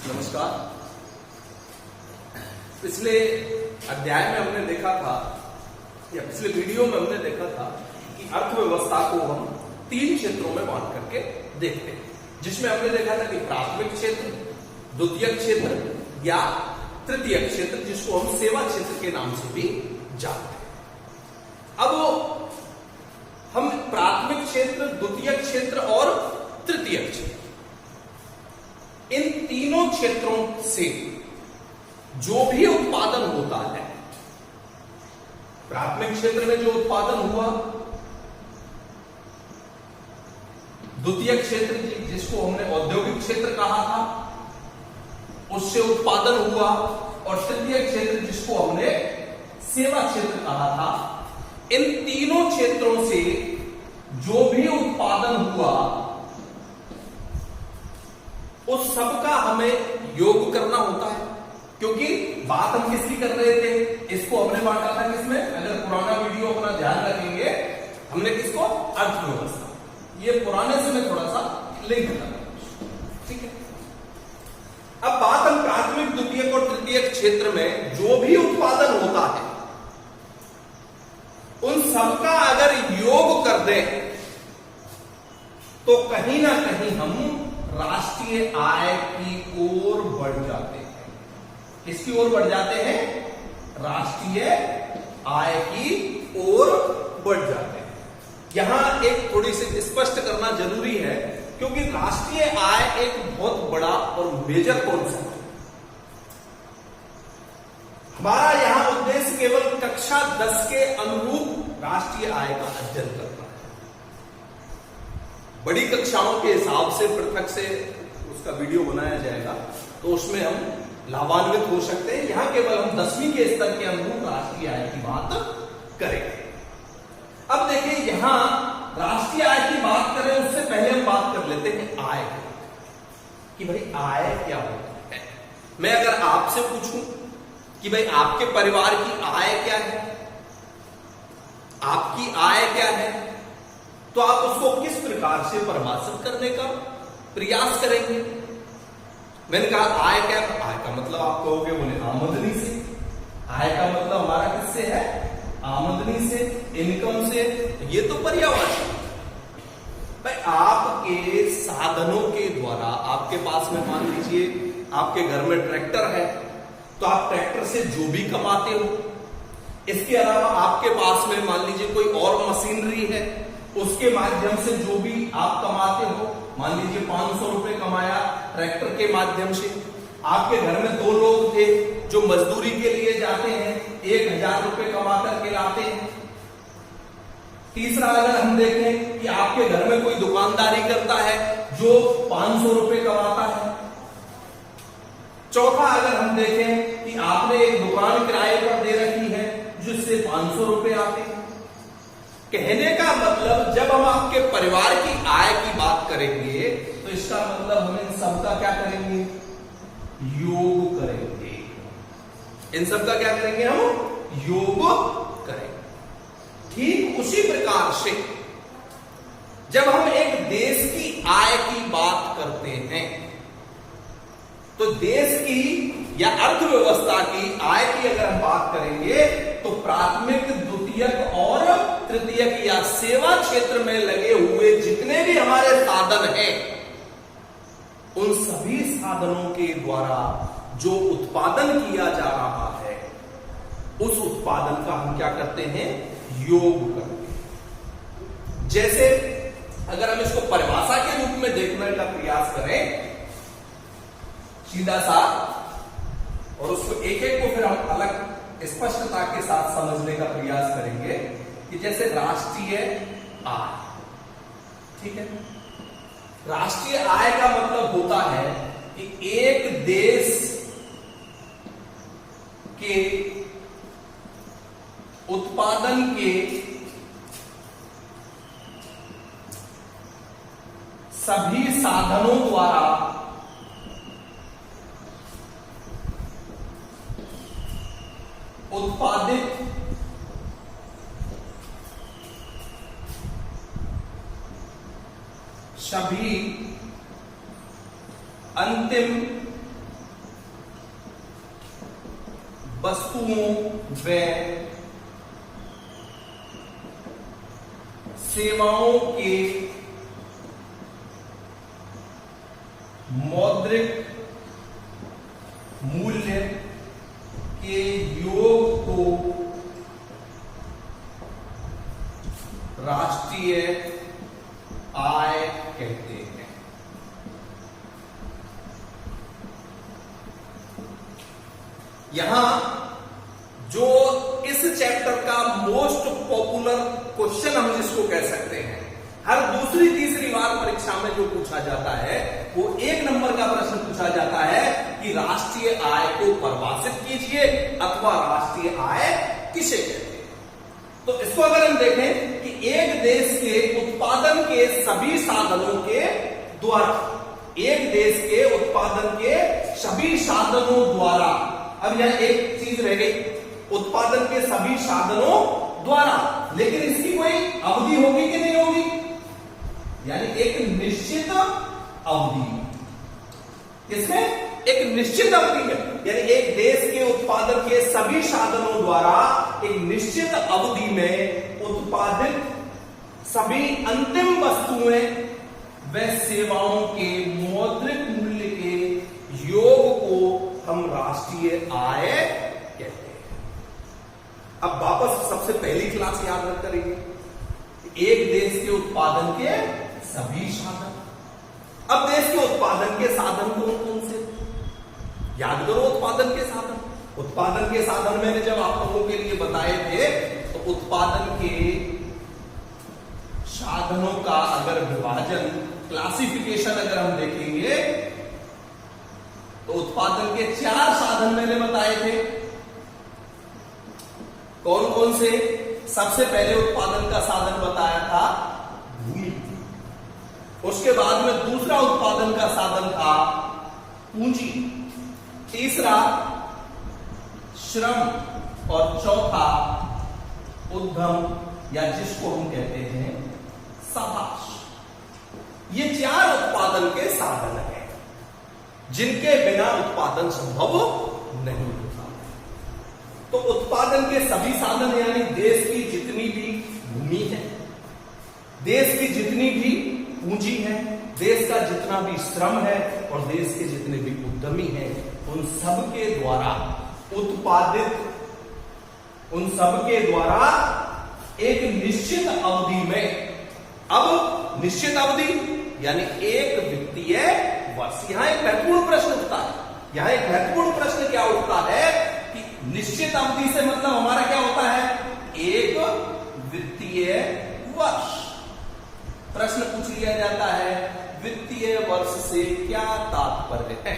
नमस्कार। पिछले अध्याय में हमने देखा था या पिछले वीडियो में हमने देखा था कि अर्थव्यवस्था को हम 3 क्षेत्रों में बांट करके देखते हैं, जिसमें हमने देखा था कि प्राथमिक क्षेत्र, द्वितीयक क्षेत्र या तृतीयक क्षेत्र, जिसको हम सेवा क्षेत्र के नाम से भी जानते हैं। अब हम प्राथमिक क्षेत्र, द्वितीयक क्षेत्र और तृतीयक क्षेत्र, इन तीनों क्षेत्रों से जो भी उत्पादन होता है, प्राथमिक क्षेत्र में जो उत्पादन हुआ, द्वितीयक क्षेत्र जिसको हमने औद्योगिक क्षेत्र कहा था, उससे उत्पादन हुआ, और तृतीयक क्षेत्र जिसको हमने सेवा क्षेत्र कहा था, इन तीनों क्षेत्रों से जो भी उत्पादन हुआ उस सब का हमें योग करना होता है। क्योंकि बात हम किसकी कर रहे थे, इसको हमने बांटा था किसमें, अगर पुराना वीडियो अपना ध्यान रखेंगे, हमने किसको, अर्थव्यवस्था। ये पुराने से मैं थोड़ा सा लिंक कर रहा हूं, ठीक है। अब बात हम प्राथमिक, द्वितीयक और तृतीयक क्षेत्र में जो भी उत्पादन होता है उन सबका अगर योग कर दें तो कहीं ना कहीं हम राष्ट्रीय आय की ओर बढ़ जाते हैं। किसकी ओर बढ़ जाते हैं, राष्ट्रीय आय की ओर बढ़ जाते हैं। यहां एक थोड़ी सी स्पष्ट करना जरूरी है, क्योंकि राष्ट्रीय आय एक बहुत बड़ा और मेजर कॉन्सेप्ट है। हमारा यहां उद्देश्य केवल कक्षा 10 के अनुरूप राष्ट्रीय आय का अध्ययन करना है। बड़ी कक्षाओं के हिसाब से पृथक से उसका वीडियो बनाया जाएगा, तो उसमें हम लाभान्वित हो सकते हैं। यहां केवल हम 10वीं के स्तर के अनुरूप राष्ट्रीय आय की बात करेंगे। अब देखिए, यहां राष्ट्रीय आय की बात करें उससे पहले हम बात कर लेते हैं आय की, भाई आय क्या होता है। मैं अगर आपसे पूछूं कि भाई आपके परिवार की आय क्या है, आपकी आय क्या है, तो आप उसको किस प्रकार से परिभाषित करने का प्रयास करेंगे। मैंने कहा आय क्या, आय का मतलब आप कहोगे बोले आमदनी से। आय का मतलब हमारा किससे है, आमदनी से, इनकम से। ये तो पर्यायवाची भाई आपके साधनों के द्वारा, आपके पास में मान लीजिए आपके घर में ट्रैक्टर है, तो आप ट्रैक्टर से जो भी कमाते हो, इसके अलावा आपके पास में मान लीजिए कोई और मशीनरी है, उसके माध्यम से जो भी आप कमाते हो, मान लीजिए 500 रुपए कमाया ट्रैक्टर के माध्यम से। आपके घर में 2 लोग थे जो मजदूरी के लिए जाते हैं, 1000 रुपए कमा करके लाते हैं। तीसरा अगर हम देखें कि आपके घर में कोई दुकानदारी करता है जो 500 रुपए कमाता है। चौथा अगर हम देखें कि आपने एक दुकान किराए पर दे रखी है जिससे 500 रुपए आते हैं। कहने का मतलब जब हम आपके परिवार की आय की बात करेंगे तो इसका मतलब हम इन सबका क्या करेंगे, योग करेंगे। इन सबका क्या करेंगे, हम योग करेंगे। ठीक उसी प्रकार से जब हम एक देश की आय की बात करते हैं तो देश की या अर्थव्यवस्था की आय की अगर हम बात करेंगे तो प्राथमिक, द्वितीयक और तृतीयक या सेवा क्षेत्र में लगे हुए जितने भी हमारे साधन हैं, उन सभी साधनों के द्वारा जो उत्पादन किया जा रहा है, उस उत्पादन का हम क्या करते हैं, योग करते हैं। जैसे अगर हम इसको परिभाषा के रूप में देखने का प्रयास करें सीधा सा, और उसको एक एक को फिर हम अलग स्पष्टता के साथ समझने का प्रयास करेंगे कि जैसे राष्ट्रीय आय, ठीक है। राष्ट्रीय आय का मतलब होता है कि एक देश के उत्पादन के सभी साधनों द्वारा उत्पादित सभी अंतिम वस्तुओं व सेवाओं के मौद्रिक मूल्य के योग को राष्ट्रीय आय कहते हैं। यहां जो इस चैप्टर का मोस्ट पॉपुलर क्वेश्चन हम जिसको कह सकते हैं, हर दूसरी तीसरी बार परीक्षा में जो पूछा जाता है वो 1 नंबर का प्रश्न पूछा जाता है कि राष्ट्रीय आय को परिभाषित कीजिए अथवा राष्ट्रीय आय किसे कहते हैं। तो इसको अगर हम देखें कि एक देश के उत्पादन के सभी साधनों के द्वारा, एक देश के उत्पादन के सभी साधनों द्वारा, अब यह एक चीज रह गई, उत्पादन के सभी साधनों द्वारा, लेकिन इसकी कोई अवधि होगी कि नहीं होगी, यानी एक निश्चित अवधि, इसमें एक निश्चित अवधि में, यानी एक देश के उत्पादन के सभी साधनों द्वारा एक निश्चित अवधि में उत्पादित सभी अंतिम वस्तुएं व सेवाओं के मौद्रिक मूल्य के योग को हम राष्ट्रीय आय कहते हैं। अब वापस सबसे पहली क्लास याद रख करेंगे, एक देश के उत्पादन के सभी साधन। अब देश के उत्पादन के साधन कौन कौन से, याद करो उत्पादन के साधन। उत्पादन के साधन मैंने जब आप लोगों के लिए बताए थे, तो उत्पादन के साधनों का अगर विभाजन, क्लासिफिकेशन अगर हम देखेंगे तो उत्पादन के 4 साधन मैंने बताए थे। कौन कौन से? सबसे पहले उत्पादन का साधन बताया था भूमि, उसके बाद में दूसरा उत्पादन का साधन था पूंजी, तीसरा श्रम, और चौथा उद्यम या जिसको हम कहते हैं साहस। ये 4 उत्पादन के साधन हैं जिनके बिना उत्पादन संभव नहीं होता। तो उत्पादन के सभी साधन यानी देश की जितनी भी भूमि है, देश की जितनी भी पूंजी है, देश का जितना भी श्रम है और देश के जितने भी उद्यमी हैं, उन सब के द्वारा उत्पादित, उन सब के द्वारा एक निश्चित अवधि में, अब निश्चित अवधि यानी एक वित्तीय वर्ष। यहां एक महत्वपूर्ण प्रश्न उठता है, यहां एक महत्वपूर्ण प्रश्न क्या उठता है कि निश्चित अवधि से मतलब हमारा क्या होता है, एक वित्तीय वर्ष। प्रश्न पूछ लिया जाता है वित्तीय वर्ष से क्या तात्पर्य है,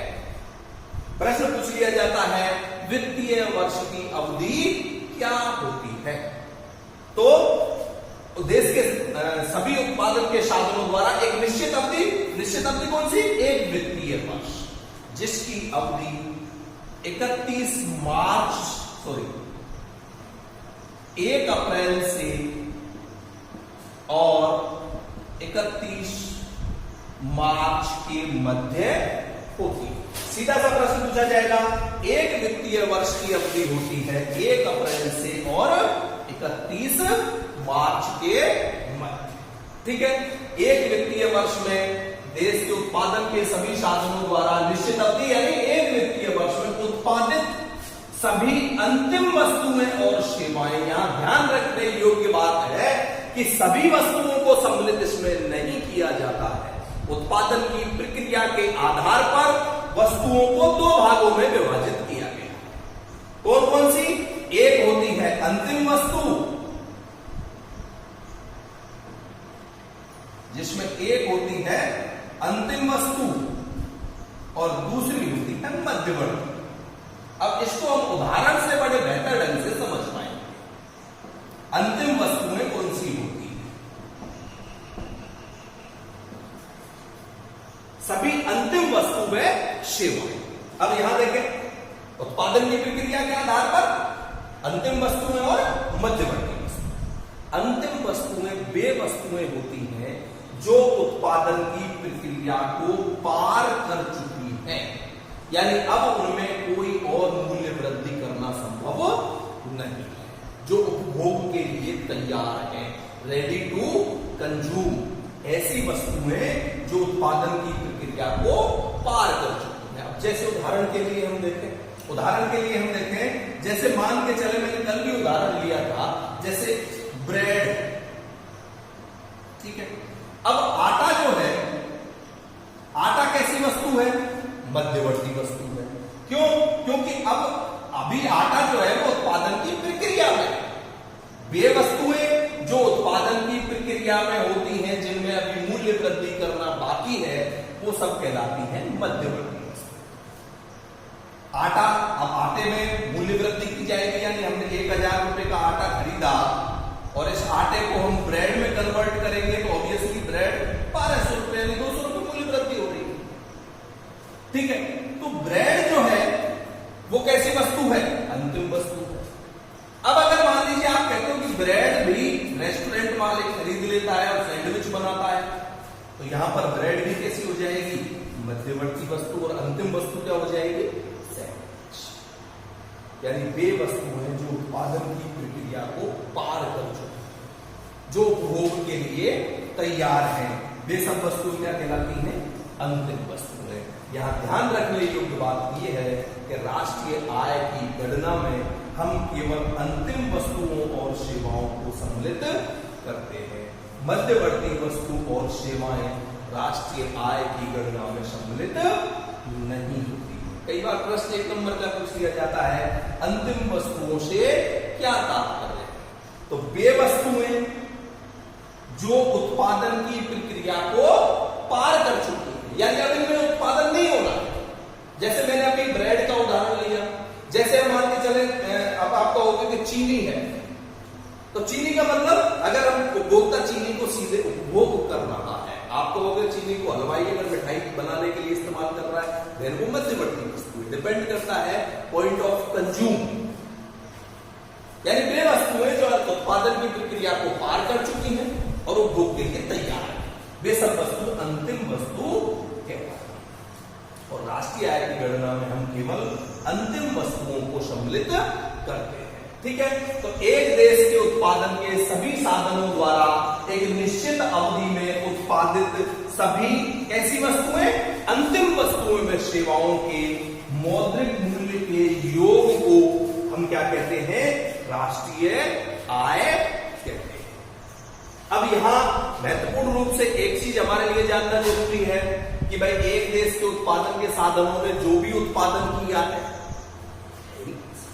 प्रश्न पूछ लिया जाता है वित्तीय वर्ष की अवधि क्या होती है। तो देश के सभी उत्पादन के साधनों द्वारा एक निश्चित अवधि, निश्चित अवधि कौन सी, एक वित्तीय वर्ष, जिसकी अवधि 1 अप्रैल से और 31 मार्च के मध्य होती है। सीधा सा प्रश्न पूछा जाएगा, एक वित्तीय वर्ष की अवधि होती है 1 अप्रैल से और 31 मार्च के मध्य, ठीक है। एक वित्तीय वर्ष में देश के उत्पादन के सभी साधनों द्वारा निश्चित अवधि यानी एक वित्तीय वर्ष में उत्पादित सभी अंतिम वस्तुएं और सेवाएं। यहां ध्यान रखने योग्य बात है कि सभी वस्तुओं को सम्मिलित इसमें नहीं किया जाता है। उत्पादन की प्रक्रिया के आधार पर वस्तुओं को 2 भागों में विभाजित किया गया। कौन कौन सी? एक होती है अंतिम वस्तु, जिसमें एक होती है अंतिम वस्तु और दूसरी होती है मध्यवर्ती। अब इसको हम उदाहरण से बड़े बेहतर ढंग से समझ पाएंगे। अंतिम वस्तुएं कौन सी होती है? सभी अंतिम वस्तुएं सेवाएं। अब यहां देखें, उत्पादन की प्रक्रिया के आधार पर अंतिम वस्तुएं और मध्यवर्ती वस्तुएं। अंतिम वस्तुएं वे वस्तुएं होती हैं जो उत्पादन की प्रक्रिया को पार कर चुकी हैं, यानी अब उनमें कोई और मूल्य वृद्धि करना संभव नहीं है, जो उपभोग के लिए तैयार है, रेडी टू कंज्यूम, ऐसी वस्तुएं जो उत्पादन की प्रक्रिया को पार कर चुकी है। अब जैसे उदाहरण के लिए हम देखें, जैसे मान के चले, मैंने कल भी उदाहरण लिया था, जैसे ब्रेड, ठीक है। अब आटा जो है, आटा कैसी वस्तु है? मध्यवर्ती वस्तु है। क्यों? क्योंकि अभी आटा जो है वो उत्पादन की प्रक्रिया में, वे वस्तुएं जो उत्पादन की प्रक्रिया में होती हैं, जिनमें अभी मूल्य वृद्धि करना बाकी है, वो सब कहलाती हैं मध्यवर्ती वस्तु। आटा, अब आटे में मूल्य वृद्धि की जाएगी, यानी हमने 1000 रुपए का आटा खरीदा और इस आटे को हम ब्रेड में कन्वर्ट करेंगे तो ऑब्वियसली ब्रेड 1200 रुपए यानी 200 रुपए मूल्य वृद्धि हो रही है, ठीक है। तो ब्रेड जो है वो कैसी वस्तु है? अंतिम वस्तु है। अब अगर मान लीजिए आप कहते हो कि ब्रेड भी रेस्टोरेंट वाले खरीद लेता है और सैंडविच बनाता है, तो यहां पर ब्रेड भी कैसी हो जाएगी? मध्यवर्ती वस्तु, और अंतिम वस्तु क्या हो जाएगी? सैंडविच। यानी वे वस्तुएं जो उत्पादन की प्रक्रिया को पार कर चुकी, जो उपभोग के लिए तैयार हैं, वे सब वस्तुएं क्या कहलाती हैं? अंतिम वस्तुएं। यहां ध्यान रखने योग्य बात यह है कि राष्ट्रीय आय की गणना में हम केवल अंतिम वस्तुओं और सेवाओं को सम्मिलित करते हैं। मध्यवर्ती वस्तु और सेवाएं राष्ट्रीय आय की गणना में सम्मिलित नहीं होती। कई बार प्रश्न 1 नंबर का पूछ लिया जाता है, अंतिम वस्तुओं से क्या तात्पर्य है? तो वे वस्तुएं जो उत्पादन की प्रक्रिया को पार कर चुकी है, यानी अब इनमें उत्पादन नहीं होना। जैसे मैंने अभी ब्रेड का उदाहरण लिया, जैसे हम मान के चले, अब आपका होगा कि चीनी है, तो चीनी का मतलब अगर हम उपभोक्ता चीनी को सीधे उपभोग कर रहा है, आपको अगर चीनी को हलवाई अगर मिठाई बनाने के लिए इस्तेमाल कर रहा है, फिर वो मध्यवर्ती वस्तु है। डिपेंड करता है पॉइंट ऑफ कंज्यूम, यानी वे वस्तुएं जो उत्पादन की प्रक्रिया को पार कर चुकी हैं और उपभोग के लिए तैयार है, वे सब वस्तु अंतिम वस्तु कहलाती है। और राष्ट्रीय आय की गणना में हम केवल अंतिम वस्तुओं को सम्मिलित करते हैं, ठीक है। तो एक देश के उत्पादन के सभी साधनों द्वारा एक निश्चित अवधि में उत्पादित सभी ऐसी वस्तुएं, अंतिम वस्तुओं में सेवाओं के मौद्रिक मूल्य के योग को हम क्या कहते हैं? राष्ट्रीय आय कहते हैं। अब यहां महत्वपूर्ण रूप से एक चीज हमारे लिए जानना जरूरी है कि भाई एक देश के उत्पादन के साधनों में जो भी उत्पादन किया है,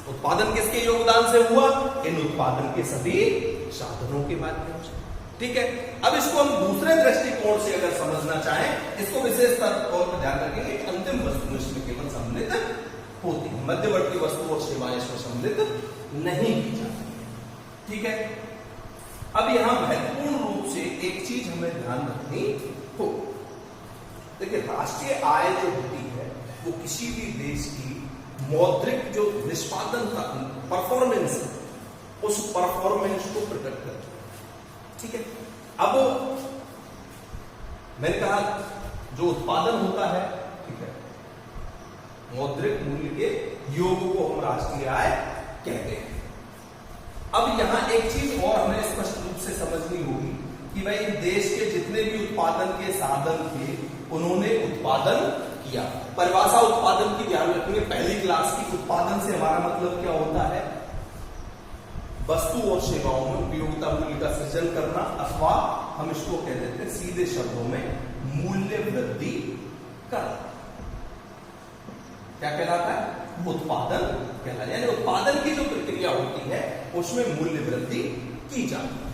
उत्पादन किसके योगदान से हुआ? इन उत्पादन के सभी साधनों के माध्यम से, ठीक है। अब इसको हम दूसरे दृष्टिकोण से अगर समझना चाहें, इसको विशेष तौर पर ध्यान रखेंगे, अंतिम वस्तु इसमें केवल सम्मिलित होती है, मध्यवर्ती वस्तु और सेवाएं इसमें सम्मिलित नहीं की जाती, ठीक है। अब यहां महत्वपूर्ण रूप से एक चीज हमें ध्यान रखनी हो, देखिए राष्ट्रीय आय जो होती है वो किसी भी देश की मौद्रिक जो निष्पादन का परफॉर्मेंस है, उस परफॉर्मेंस को प्रकट करती है, ठीक है। अब मैंने कहा जो उत्पादन होता है, ठीक है, मौद्रिक मूल्य के योग को हम राष्ट्रीय आय कहते हैं। अब यहां एक चीज और हमें स्पष्ट रूप से समझनी होगी कि भाई देश के जितने भी उत्पादन के साधन थे, उन्होंने उत्पादन किया। परिभाषा उत्पादन की ध्यान रखेंगे पहली क्लास की। उत्पादन से हमारा मतलब क्या होता है? वस्तु और सेवाओं में उपयोगिता मूल्य का सृजन करना, अथवा हम इसको कह देते हैं सीधे शब्दों में मूल्य वृद्धि करना। क्या कहलाता है? उत्पादन कहलाता है। यानी उत्पादन की जो प्रक्रिया होती है उसमें मूल्य वृद्धि की जाती है।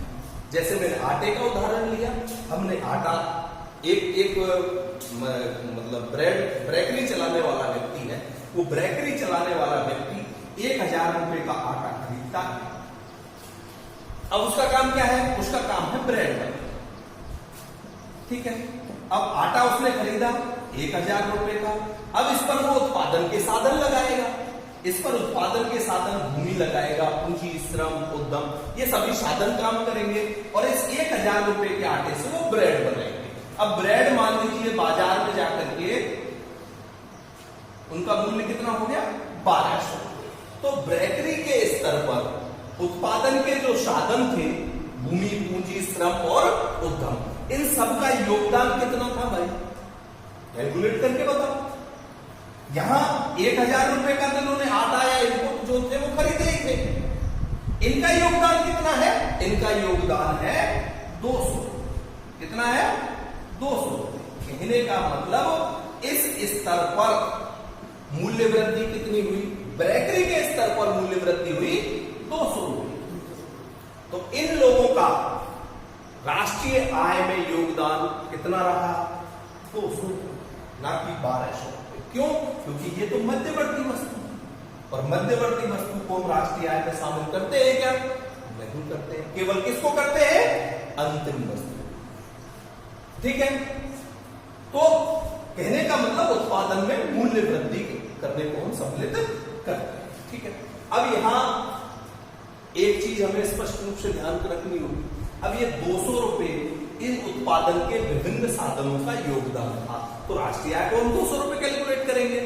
जैसे मैंने आटे का उदाहरण लिया, हमने आटा एक मतलब ब्रेकरी चलाने वाला व्यक्ति है, वो ब्रेकरी चलाने वाला व्यक्ति 1000 रुपए का आटा खरीदता है। अब उसका काम क्या है? उसका काम है ब्रेड बनाना, ठीक है। अब आटा उसने खरीदा 1000 रुपए का, अब इस पर वो उत्पादन के साधन लगाएगा, इस पर उत्पादन के साधन भूमि लगाएगा, पूंजी, श्रम, उद्यम, ये सभी साधन काम करेंगे और इस 1000 रुपए के आटे से वो ब्रेड बनाएंगे। अब ब्रेड मान लीजिए बाजार में जाकर के उनका मूल्य कितना हो गया? 1200। तो ब्रैकरी के स्तर पर उत्पादन के जो साधन थे, भूमि, पूंजी, श्रम और उद्यम, इन सब का योगदान कितना था भाई? कैलकुलेट करके बताओ। यहां 1000 रुपए का जिन्होंने आटा या इनपुट जो थे वो खरीदे ही थे, इनका योगदान कितना है? इनका योगदान है 200। कितना है? 200। कहने का मतलब इस स्तर पर मूल्य वृद्धि कितनी हुई? ब्रैकरी के स्तर पर मूल्य वृद्धि हुई 200 रुपए। तो इन लोगों का राष्ट्रीय आय में योगदान कितना रहा? 200, ना कि 1200 रुपए। क्यों? क्योंकि ये तो मध्यवर्ती वस्तु है, और मध्यवर्ती वस्तु को हम राष्ट्रीय आय में शामिल करते हैं क्या? नहीं करते हैं। केवल किसको करते हैं? अंतिम वस्तु। ठीक है। तो कहने का मतलब उत्पादन में मूल्य वृद्धि करने को हम सम्मिलित करते हैं। ठीक है। अब यहां एक चीज हमें स्पष्ट रूप से ध्यान रखनी होगी। अब ये 200 रुपए इन उत्पादन के विभिन्न साधनों का योगदान था, तो राष्ट्रीय आय को हम 200 रुपए कैलकुलेट करेंगे।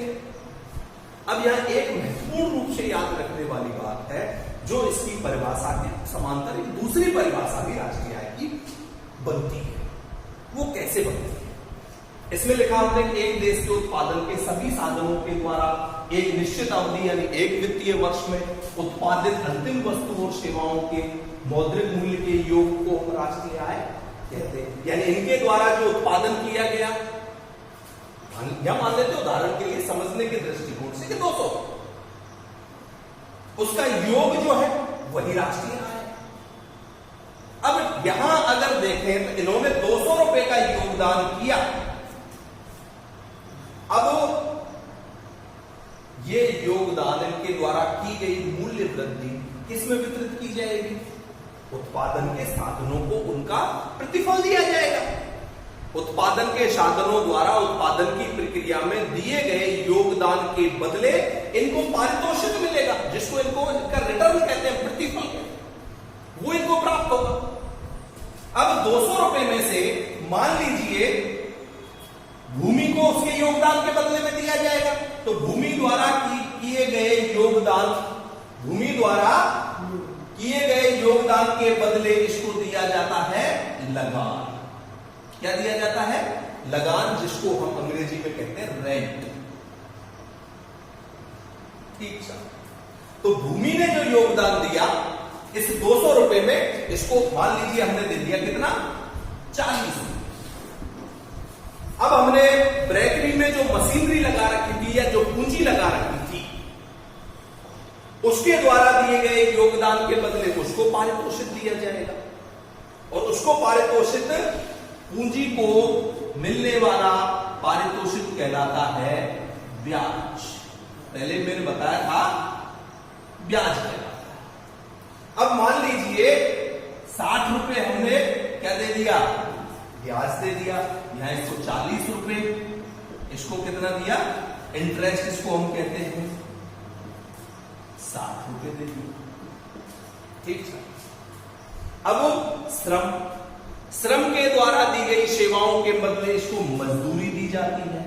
अब यहां एक महत्वपूर्ण रूप से याद रखने वाली बात है, जो इसकी परिभाषा के समांतर एक दूसरी परिभाषा भी राष्ट्रीय आय की बनती है। वो कैसे बनती है? इसमें लिखा हमने कि एक देश के उत्पादन के सभी साधनों के द्वारा एक निश्चित अवधि यानी एक वित्तीय वर्ष में उत्पादित अंतिम वस्तु और सेवाओं के मौद्रिक मूल्य के योग को हम राष्ट्रीय आय कहते हैं। यानी इनके द्वारा जो उत्पादन किया गया, या मान लेते उदाहरण के लिए समझने के दृष्टिकोण से कि 200, उसका योग जो है वही राष्ट्रीय आय है। अब यहां अगर देखें तो इन्होंने 200 रुपए का योगदान किया। अब ये योगदान इनके द्वारा की गई मूल्य वृद्धि किसमें वितरित की जाएगी? उत्पादन के साधनों को उनका प्रतिफल दिया जाएगा। उत्पादन के साधनों द्वारा उत्पादन की प्रक्रिया में दिए गए योगदान के बदले इनको पारितोषिक मिलेगा, जिसको इनको इनका रिटर्न कहते हैं, प्रतिफल, वो इनको प्राप्त होगा। अब 200 रुपए में से मान लीजिए भूमि को उसके योगदान के बदले में दिया जाएगा, तो भूमि द्वारा किए गए योगदान, भूमि द्वारा किए गए योगदान के बदले इसको दिया जाता है लगान। क्या दिया जाता है? लगान, जिसको हम अंग्रेजी में कहते हैं रेंट। ठीक है। तो भूमि ने जो योगदान दिया इस 200 रुपए में, इसको मान लीजिए हमने दे दिया कितना? 40। अब हमने ब्रैकरी में जो मशीनरी लगा रखी थी या जो पूंजी लगा रखी थी, उसके द्वारा दिए गए योगदान के बदले उसको पारितोषिक दिया जाएगा, और उसको पारितोषिक, पूंजी को मिलने वाला पारितोषिक कहलाता है ब्याज। पहले मैंने बताया था ब्याज कहलाता है। अब मान लीजिए 60 रुपए हमने क्या दे दिया? ब्याज दे दिया। यहां इसको 40 रुपए, इसको कितना दिया? इंटरेस्ट, इसको हम कहते हैं 60 रुपए दे दिया। ठीक है। अब श्रम के द्वारा दी गई सेवाओं के बदले इसको मजदूरी दी जाती है।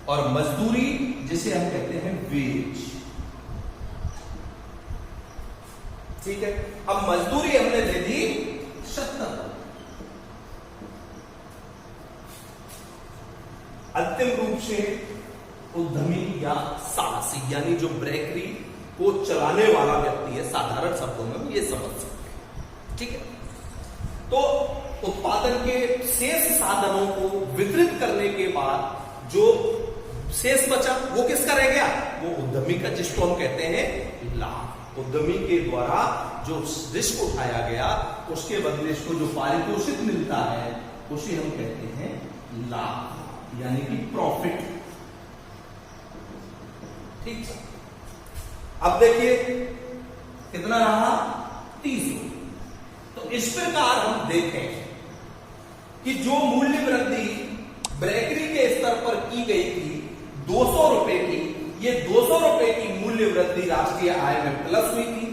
और मजदूरी जिसे हम कहते हैं वेज। ठीक है। अब मजदूरी हमने दे दी 70। अंतिम रूप से उद्यमी या साहसी, यानी जो ब्रैकरी को चलाने वाला व्यक्ति है, साधारण शब्दों में हम ये समझ सकते हैं। ठीक है। तो उत्पादन के शेष साधनों को वितरित करने के बाद जो शेष बचा वो किसका रह गया? वो उद्यमी का, जिसको हम कहते हैं लाभ। उद्यमी के द्वारा जो रिस्क उठाया गया उसके बदले इसको जो पारितोषिक मिलता है उसे हम कहते हैं लाभ, यानी कि प्रॉफिट। ठीक है। अब देखिए कितना रहा? 30। तो इस प्रकार हम देखें कि जो मूल्य वृद्धि ब्रैकरी के स्तर पर की गई थी 200 रुपए की, ये 200 रुपए की मूल्य वृद्धि राष्ट्रीय आय में प्लस हुई थी,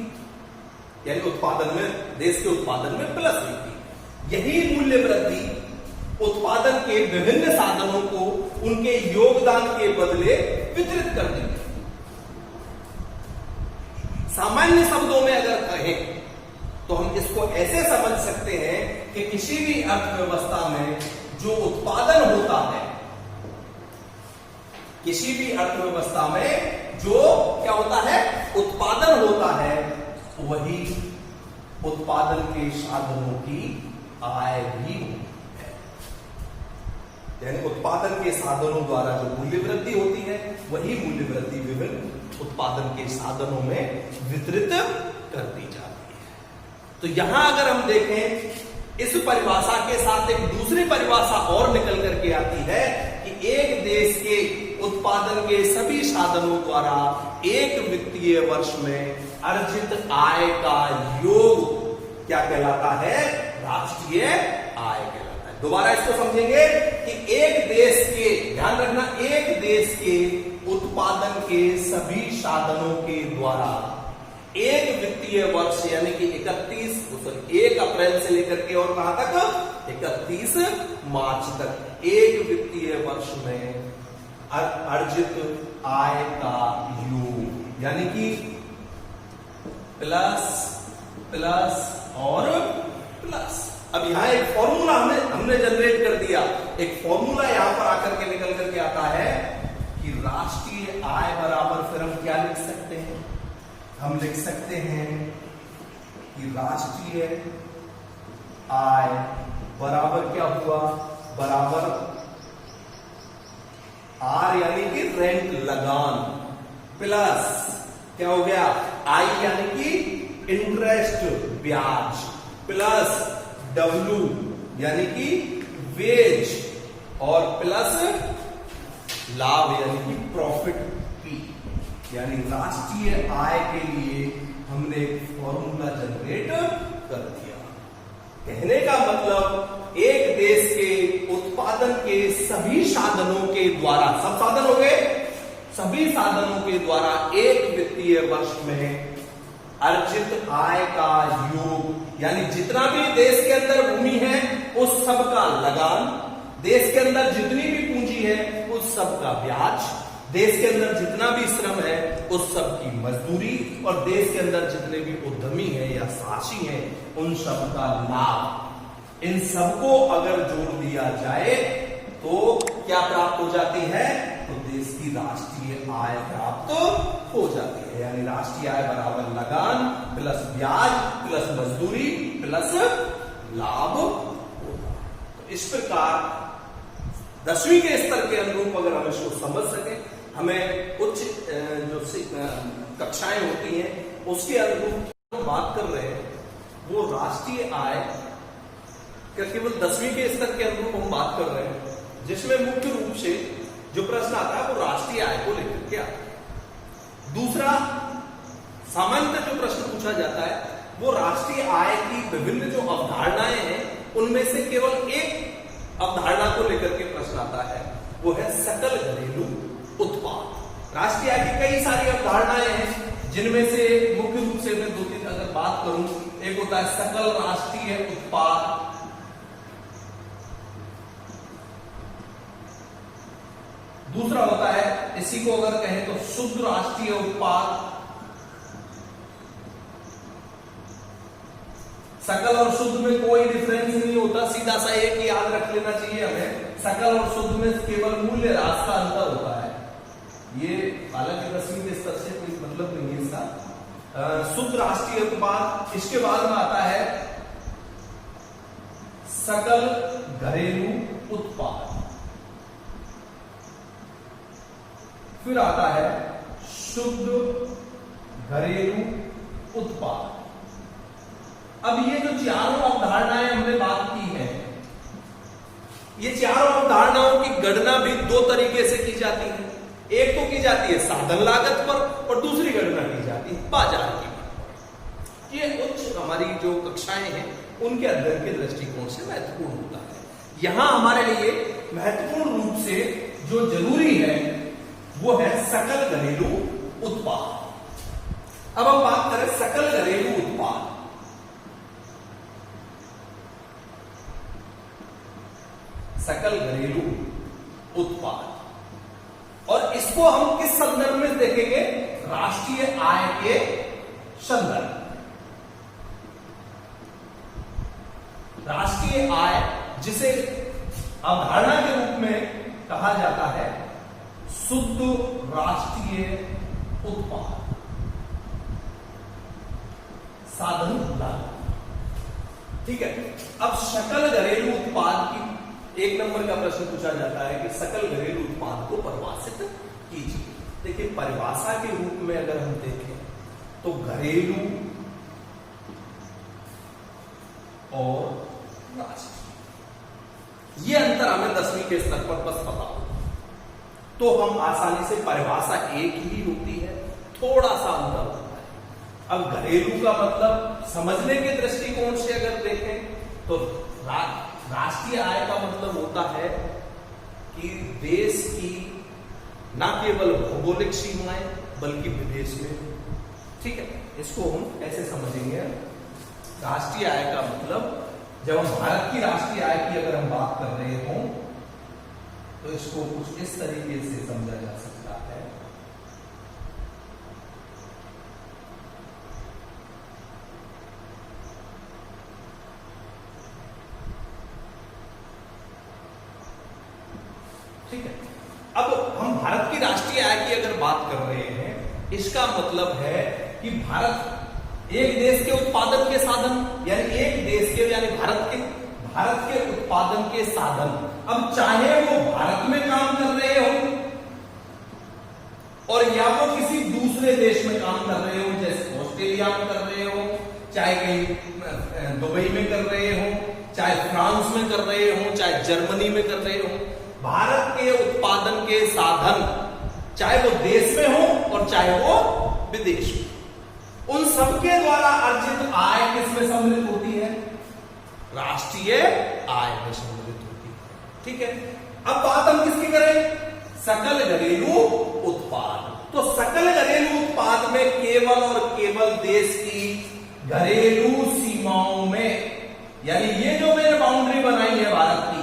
यानी उत्पादन में, देश के उत्पादन में प्लस हुई थी। यही मूल्य वृद्धि उत्पादन के विभिन्न साधनों को उनके योगदान के बदले वितरित कर देंगे। सामान्य शब्दों में अगर कहें तो हम इसको ऐसे समझ सकते हैं कि किसी भी अर्थव्यवस्था में जो उत्पादन होता है, किसी भी अर्थव्यवस्था में जो क्या होता है, उत्पादन होता है, वही उत्पादन के साधनों की आय भी है। यानी उत्पादन के साधनों द्वारा जो मूल्य वृद्धि होती है, वही मूल्य वृद्धि विभिन्न उत्पादन के साधनों में वितरित कर दी जाती है। तो यहां अगर हम देखें, इस परिभाषा के साथ एक दूसरी परिभाषा और निकल करके आती है कि एक देश के उत्पादन के सभी साधनों द्वारा एक वित्तीय वर्ष में अर्जित आय का योग क्या कहलाता है, राष्ट्रीय आय कहलाता है। दोबारा इसको समझेंगे कि एक देश के, ध्यान रखना, एक देश के उत्पादन के सभी साधनों के द्वारा एक वित्तीय वर्ष यानी कि 1 अप्रैल से लेकर के और कहां तक, 31 मार्च तक, एक वित्तीय वर्ष में अर्जित आय का योग यानी कि प्लस प्लस और प्लस। अब यहां एक फॉर्मूला हमने जनरेट कर दिया। एक फॉर्मूला यहां पर आकर के निकल करके आता है कि राष्ट्रीय आय बराबर, फिर हम क्या लिख सकते हैं, हम लिख सकते हैं कि राष्ट्रीय आय बराबर क्या हुआ, बराबर आर यानी कि रेंट, लगान, प्लस क्या हो गया, आई यानी कि इंटरेस्ट, ब्याज, प्लस डब्ल्यू यानी कि वेज, और प्लस लाभ यानी कि प्रॉफिट पी। यानी राष्ट्रीय आय के लिए हमने एक फॉर्मूला जनरेट कर दिया। कहने का मतलब, एक देश के उत्पादन के सभी साधनों के द्वारा, सब साधन हो गए, सभी साधनों के द्वारा एक वित्तीय वर्ष में अर्जित आय का योग यानी जितना भी देश के अंदर भूमि है उस सब का लगान, देश के अंदर जितनी भी पूंजी है उस सब का ब्याज, देश के अंदर जितना भी श्रम है उस सब की मजदूरी, और देश के अंदर जितने भी उद्यमी हैं या साक्षी हैं उन सब का लाभ, इन सबको अगर जोड़ दिया जाए तो क्या प्राप्त हो जाती है, तो देश की राष्ट्रीय आय प्राप्त हो जाती है। यानी राष्ट्रीय आय बराबर लगान प्लस ब्याज प्लस मजदूरी प्लस लाभ होगा। तो इस प्रकार 10वीं के स्तर के अनुरूप अगर हम इसको समझ सके, हमें उच्च जो कक्षाएं होती हैं उसके अनुरूप बात कर रहे हैं, वो राष्ट्रीय आय केवल 10वीं के स्तर के अनुरूप हम बात कर रहे हैं, जिसमें मुख्य रूप से जो प्रश्न आता है वो राष्ट्रीय आय को लेकर के आता है। दूसरा सामान्यतः जो प्रश्न पूछा जाता है वो राष्ट्रीय आय की विभिन्न जो अवधारणाएं हैं उनमें से केवल एक अवधारणा को लेकर के प्रश्न आता है, वो है सकल घरेलू उत्पाद। राष्ट्रीय आय की कई सारी अवधारणाएं हैं, जिनमें से मुख्य रूप से मैं 2-3 अगर बात करूं, एक होता है सकल राष्ट्रीय उत्पाद, दूसरा होता है, इसी को अगर कहें तो शुद्ध राष्ट्रीय उत्पाद। सकल और शुद्ध में कोई डिफरेंस नहीं होता, सीधा सा एक ही याद रख लेना चाहिए हमें, सकल और शुद्ध में केवल मूल्य राशि का अंतर होता है। ये हालांकि 10वीं के स्तर से कोई मतलब नहीं है इसका। शुद्ध राष्ट्रीय उत्पाद, इसके बाद में आता है सकल घरेलू उत्पाद, फिर आता है शुद्ध घरेलू उत्पाद। अब ये जो चारों अवधारणाएं हमने बात की है, ये चारों अवधारणाओं की गणना भी 2 तरीके से की जाती है। एक तो की जाती है साधन लागत पर, और दूसरी गणना की जाती है बाजार की पर। ये उच्च हमारी जो कक्षाएं हैं उनके अध्ययन के दृष्टिकोण से महत्वपूर्ण होता है। यहां हमारे लिए महत्वपूर्ण रूप से जो जरूरी है वो है सकल घरेलू उत्पाद। अब हम बात करें सकल घरेलू उत्पाद। सकल घरेलू उत्पाद। और इसको हम किस संदर्भ में देखेंगे? राष्ट्रीय आय के संदर्भ। राष्ट्रीय आय जिसे अवधारणा के रूप में कहा जाता है शुद्ध राष्ट्रीय उत्पाद, साधन लागत। ठीक है। अब सकल घरेलू उत्पाद की एक नंबर का प्रश्न पूछा जाता है कि सकल घरेलू उत्पाद को परिभाषित कीजिए। देखिए, परिभाषा के रूप में अगर हम देखें तो घरेलू और राष्ट्रीय, ये अंतर हमें 10वीं के स्तर पर बस पता हो तो हम आसानी से, परिभाषा एक ही होती है, थोड़ा सा अंतर होता है। अब घरेलू का मतलब समझने के दृष्टिकोण से अगर देखें तो राष्ट्रीय आय का मतलब होता है कि देश की न केवल भौगोलिक सीमाएं बल्कि विदेश में। ठीक है, इसको हम ऐसे समझेंगे। राष्ट्रीय आय का मतलब, जब हम भारत की राष्ट्रीय आय की अगर हम बात कर रहे हों तो इसको कुछ इस तरीके से समझा जा सकता है। ठीक है, अब हम भारत की राष्ट्रीय आय की अगर बात कर रहे हैं, इसका मतलब है कि भारत एक देश के उत्पादन के साधन, यानी एक देश के, यानी भारत के उत्पादन के साधन, अब चाहे वो भारत में काम कर रहे हो और या वो किसी दूसरे देश में काम कर रहे हो, जैसे ऑस्ट्रेलिया में कर रहे हो, चाहे कहीं दुबई में कर रहे हो, चाहे फ्रांस में कर रहे हो, चाहे जर्मनी में कर रहे हो, भारत के उत्पादन के साधन चाहे वो देश में हो और चाहे वो विदेश में, उन सबके द्वारा अर्जित आय किसमें सम्मिलित होती है? राष्ट्रीय आय में सम्मिलित होती है। ठीक है, अब बात हम किसकी करें? सकल घरेलू उत्पाद। तो सकल घरेलू उत्पाद में केवल और केवल देश की घरेलू सीमाओं में, यानी ये जो मैंने बाउंड्री बनाई है भारत की,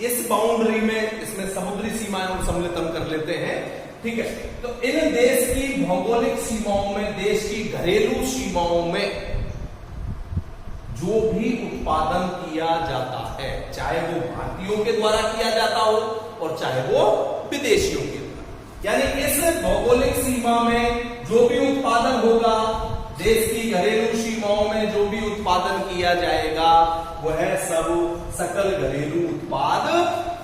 इस बाउंड्री में, इसमें समुद्री सीमाएं हम सम्मिलित हम कर लेते हैं। ठीक है, तो इन देश की भौगोलिक सीमाओं में, देश की घरेलू सीमाओं में जो भी उत्पादन किया जाता है, चाहे वो भारतीयों के द्वारा किया जाता हो और चाहे वो विदेशियों के द्वारा, यानी इस भौगोलिक सीमा में जो भी उत्पादन होगा, देश की घरेलू सीमाओं में जो भी उत्पादन किया जाएगा, वह सब सकल घरेलू उत्पाद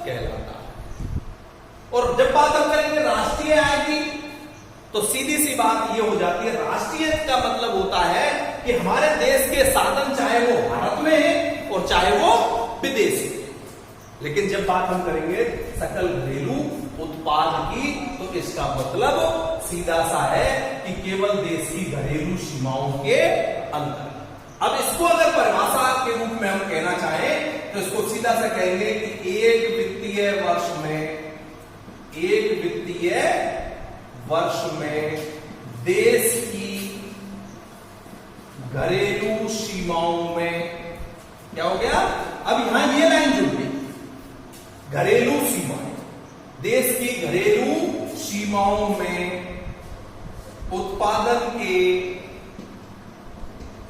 कहलाता है। और जब बात हम करेंगे राष्ट्रीय आय की, तो सीधी सी बात यह हो जाती है, राष्ट्रीय का मतलब होता है कि हमारे देश के साधन चाहे वो भारत में है और चाहे वो विदेश में। लेकिन जब बात हम करेंगे सकल घरेलू उत्पाद की, तो इसका मतलब सीधा सा है कि केवल देश की घरेलू सीमाओं के अंदर। अब इसको अगर परिभाषा के रूप में हम कहना चाहें तो इसको सीधा सा कहेंगे कि एक वित्तीय वर्ष में देश की घरेलू सीमाओं में, क्या हो गया? अब यहां ये लाइन जुड़ गई, घरेलू सीमाएं, देश की घरेलू सीमाओं में उत्पादन के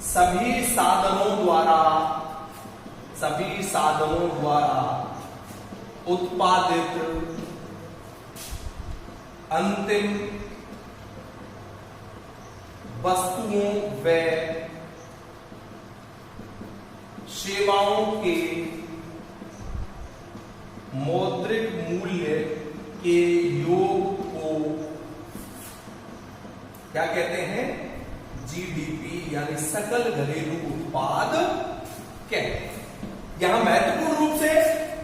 सभी साधनों द्वारा उत्पादित अंतिम वस्तुओं व सेवाओं के मौद्रिक मूल्य के योग को क्या कहते हैं? जीडीपी, यानी सकल घरेलू उत्पाद कहते हैं। यहां महत्वपूर्ण रूप से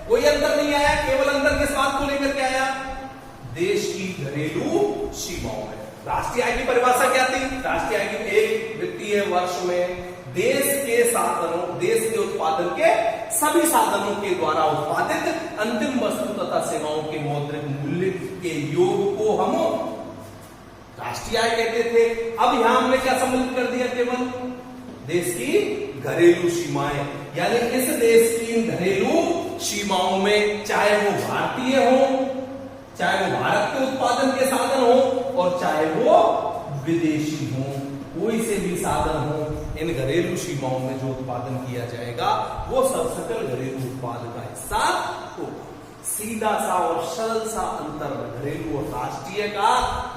कोई अंतर नहीं आया, केवल अंतर किस बात को लेकर के आया? देश की घरेलू सीमाओं में। राष्ट्रीय आय की परिभाषा क्या थी? राष्ट्रीय आय की एक वित्तीय वर्ष में देश के साधनों, देश के उत्पादन के सभी साधनों के द्वारा उत्पादित अंतिम वस्तु तथा सेवाओं के मौद्रिक मूल्य के योग को हम राष्ट्रीय आय कहते थे। अब यहां हमने क्या सम्मिलित कर दिया? केवल देश की घरेलू सीमाएं, यानी इस देश की इन घरेलू सीमाओं में, चाहे वो भारतीय हो, चाहे वो भारत के उत्पादन के साधन हो, और चाहे वो विदेशी हो, कोई से भी साधन हो, इन घरेलू सीमाओं में जो उत्पादन किया जाएगा वो सब सकल घरेलू उत्पाद का हिस्सा होगा। सीधा सा और सरल सा अंतर घरेलू और राष्ट्रीय का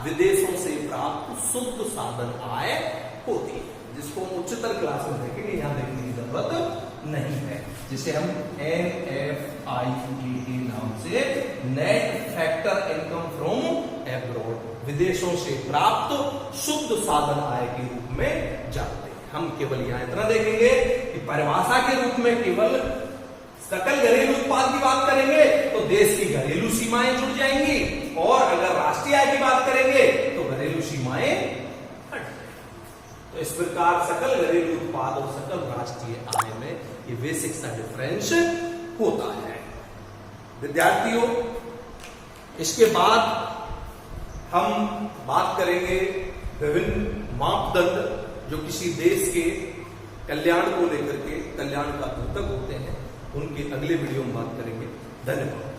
विदेशों से प्राप्त शुद्ध साधन आय होती है, जिसको हम उच्चतर क्लास में देखेंगे, यहां देखने की जरूरत नहीं है, जिसे हम NFIA नाम से net factor income from abroad, विदेशों से प्राप्त शुद्ध साधन आय के रूप में जानते हैं। हम केवल यहां इतना देखेंगे कि परिभाषा के रूप में केवल सकल घरेलू उत्पाद की बात करेंगे तो देश की घरेलू सीमाएं जुड़ जाएंगी, और अगर राष्ट्रीय आय की बात करेंगे तो घरेलू सीमाएं हट जाएंगी। तो इस प्रकार सकल घरेलू उत्पाद और सकल राष्ट्रीय आय में ये बेसिक सा डिफरेंस होता है। विद्यार्थियों, इसके बाद हम बात करेंगे विभिन्न मापदंड जो किसी देश के कल्याण को लेकर के, कल्याण का द्योतक होते हैं, उनके अगले वीडियो में बात करेंगे। धन्यवाद।